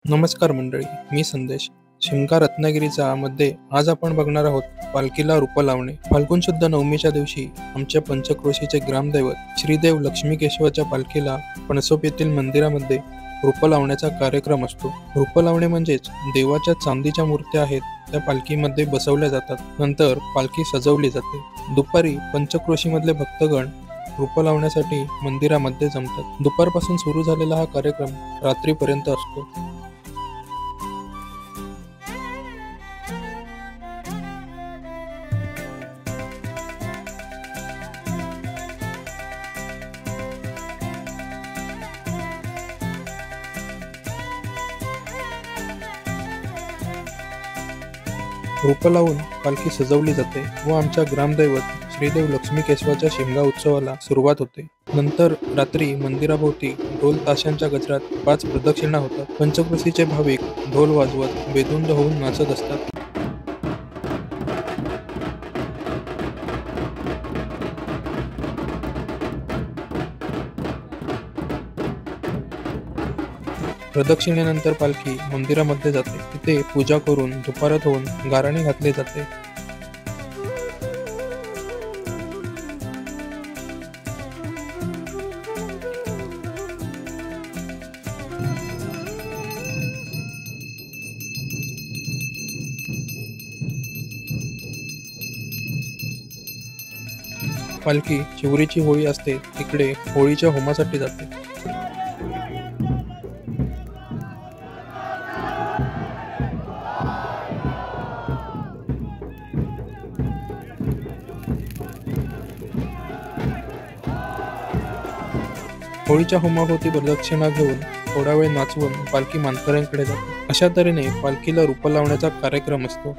नमस्कार मंडळी, मी संदेश. शिमगा रत्नागिरीचा मध्ये आज आपण बघणार आहोत पालखीला रूपं लावणे. फाल्गुन शुद्ध नवमीच्या दिवशी आमच्या पंचक्रोशीचे ग्रामदैवत श्रीदेव लक्ष्मीकेशवाच्या पालखीला पणसोप येथील मंदिरामध्ये रूपं लावण्याचा कार्यक्रम असतो. रूपं लावणे म्हणजेच देवाच्या चांदीच्या मूर्त्या आहेत त्या पालखीमध्ये बसवल्या जातात. नंतर पालखी सजवली जाते. दुपारी पंचक्रोशीमधले भक्तगण रूपं लावण्यासाठी मंदिरामध्ये जमतात. दुपारपासून सुरू झालेला हा कार्यक्रम रात्रीपर्यंत असतो. रूपं लावून पालखी सजवली जाते व आमच्या ग्रामदैवत श्रीदेव लक्ष्मीकेशवाच्या शिमगा उत्सवाला सुरुवात होते. नंतर रात्री मंदिराभोवती ढोल ताशांच्या गजरात 5 प्रदक्षिणा होतात. पंचक्रोशीचे भाविक ढोल वाजवत बेधुंद होऊन नाचत असतात. प्रदक्षिणेनंतर पालखी मंदिरामध्ये जाते. तिथे पूजा करून धुपारत होऊन गाराणे घातले जाते. पालखी चिवरीची होळी असते तिकडे होळीच्या होमासाठी जाते. होळीच्या होमाभोवती प्रदक्षिणा घेऊन थोडा वेळ नाचवून पालखी मानकऱ्यांकडे जाते. अशा तऱ्हेने पालखीला रूपं लावण्याचा कार्यक्रम असतो.